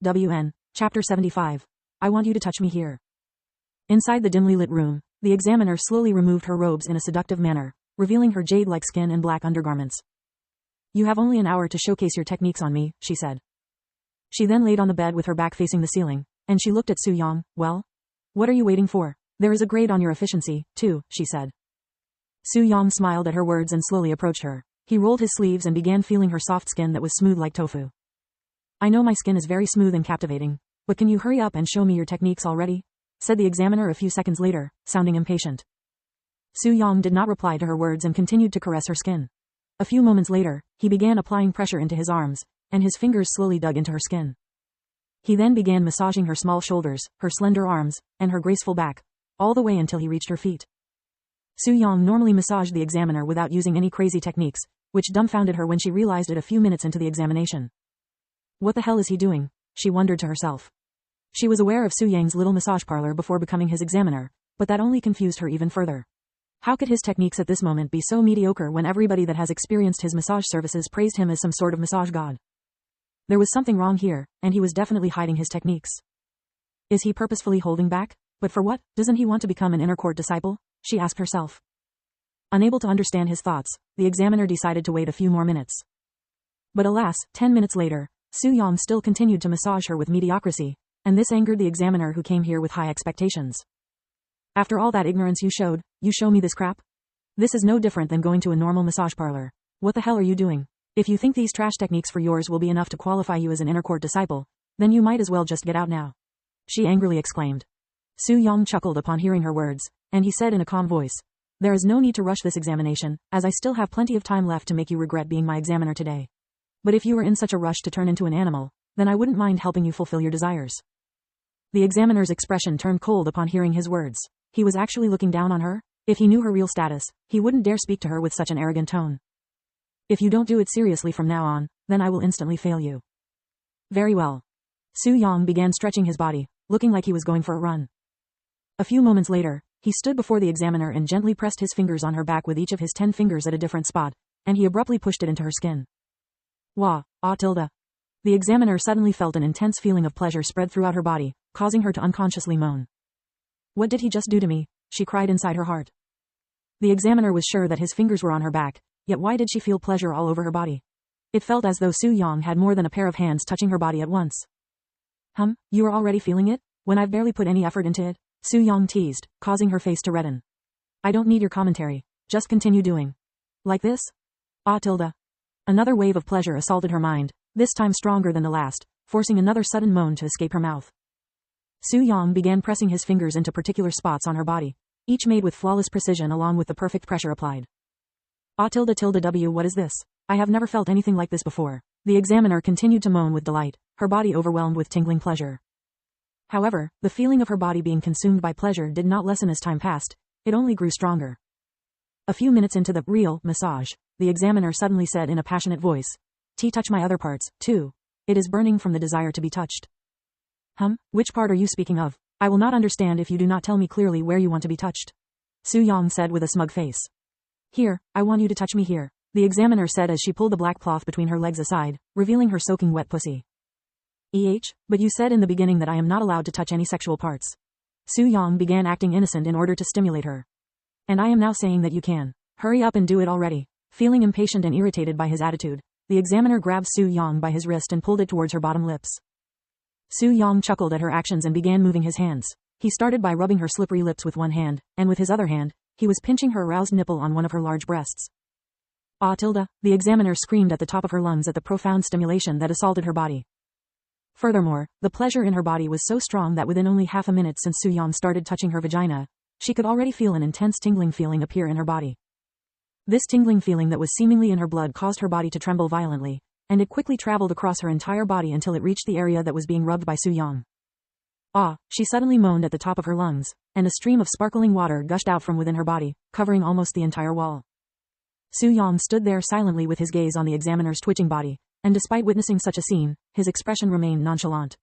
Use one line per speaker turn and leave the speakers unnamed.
WN, Chapter 75. I want you to touch me here. Inside the dimly lit room, the examiner slowly removed her robes in a seductive manner, revealing her jade-like skin and black undergarments. You have only an hour to showcase your techniques on me, she said. She then laid on the bed with her back facing the ceiling, and she looked at Su-Yang. Well? What are you waiting for? There is a grade on your efficiency, too, she said. Su-Yang smiled at her words and slowly approached her. He rolled his sleeves and began feeling her soft skin that was smooth like tofu. I know my skin is very smooth and captivating, but can you hurry up and show me your techniques already? Said the examiner a few seconds later, sounding impatient. Su-Yang did not reply to her words and continued to caress her skin. A few moments later, he began applying pressure into his arms, and his fingers slowly dug into her skin. He then began massaging her small shoulders, her slender arms, and her graceful back, all the way until he reached her feet. Su-Yang normally massaged the examiner without using any crazy techniques, which dumbfounded her when she realized it a few minutes into the examination. What the hell is he doing? She wondered to herself. She was aware of Su-Yang's little massage parlor before becoming his examiner, but that only confused her even further. How could his techniques at this moment be so mediocre when everybody that has experienced his massage services praised him as some sort of massage god? There was something wrong here, and he was definitely hiding his techniques. Is he purposefully holding back? But for what? Doesn't he want to become an inner court disciple? She asked herself. Unable to understand his thoughts, the examiner decided to wait a few more minutes. But alas, 10 minutes later, Su-Yang still continued to massage her with mediocrity, and this angered the examiner who came here with high expectations. After all that ignorance you show me this crap? This is no different than going to a normal massage parlor. What the hell are you doing? If you think these trash techniques for yours will be enough to qualify you as an inner court disciple, then you might as well just get out now. She angrily exclaimed. Su-Yang chuckled upon hearing her words, and he said in a calm voice, There is no need to rush this examination, as I still have plenty of time left to make you regret being my examiner today. But if you were in such a rush to turn into an animal, then I wouldn't mind helping you fulfill your desires. The examiner's expression turned cold upon hearing his words. He was actually looking down on her? If he knew her real status, he wouldn't dare speak to her with such an arrogant tone. If you don't do it seriously from now on, then I will instantly fail you. Very well. Su-Yang began stretching his body, looking like he was going for a run. A few moments later, he stood before the examiner and gently pressed his fingers on her back with each of his 10 fingers at a different spot, and he abruptly pushed it into her skin. Wah, ah tilde. The examiner suddenly felt an intense feeling of pleasure spread throughout her body, causing her to unconsciously moan. What did he just do to me? She cried inside her heart. The examiner was sure that his fingers were on her back, yet why did she feel pleasure all over her body? It felt as though Su-Yang had more than a pair of hands touching her body at once. You are already feeling it? When I've barely put any effort into it? Su-Yang teased, causing her face to redden. I don't need your commentary. Just continue doing. Like this? Ah tilde. Another wave of pleasure assaulted her mind, this time stronger than the last, forcing another sudden moan to escape her mouth. Su-Yang began pressing his fingers into particular spots on her body, each made with flawless precision along with the perfect pressure applied. Ah tilde tilde W, what is this? I have never felt anything like this before. The examiner continued to moan with delight, her body overwhelmed with tingling pleasure. However, the feeling of her body being consumed by pleasure did not lessen as time passed, it only grew stronger. A few minutes into the real massage, the examiner suddenly said in a passionate voice, touch my other parts, too. It is burning from the desire to be touched. Which part are you speaking of? I will not understand if you do not tell me clearly where you want to be touched. Su-Yang said with a smug face. Here, I want you to touch me here, the examiner said as she pulled the black cloth between her legs aside, revealing her soaking wet pussy. But you said in the beginning that I am not allowed to touch any sexual parts. Su-Yang began acting innocent in order to stimulate her. And I am now saying that you can. Hurry up and do it already. Feeling impatient and irritated by his attitude, the examiner grabbed Su-Yang by his wrist and pulled it towards her bottom lips. Su-Yang chuckled at her actions and began moving his hands. He started by rubbing her slippery lips with one hand, and with his other hand, he was pinching her aroused nipple on one of her large breasts. Ah tilde, the examiner screamed at the top of her lungs at the profound stimulation that assaulted her body. Furthermore, the pleasure in her body was so strong that within only half a minute since Su-Yang started touching her vagina, she could already feel an intense tingling feeling appear in her body. This tingling feeling that was seemingly in her blood caused her body to tremble violently, and it quickly traveled across her entire body until it reached the area that was being rubbed by Su-Yang. Ah, she suddenly moaned at the top of her lungs, and a stream of sparkling water gushed out from within her body, covering almost the entire wall. Su-Yang stood there silently with his gaze on the examiner's twitching body, and despite witnessing such a scene, his expression remained nonchalant.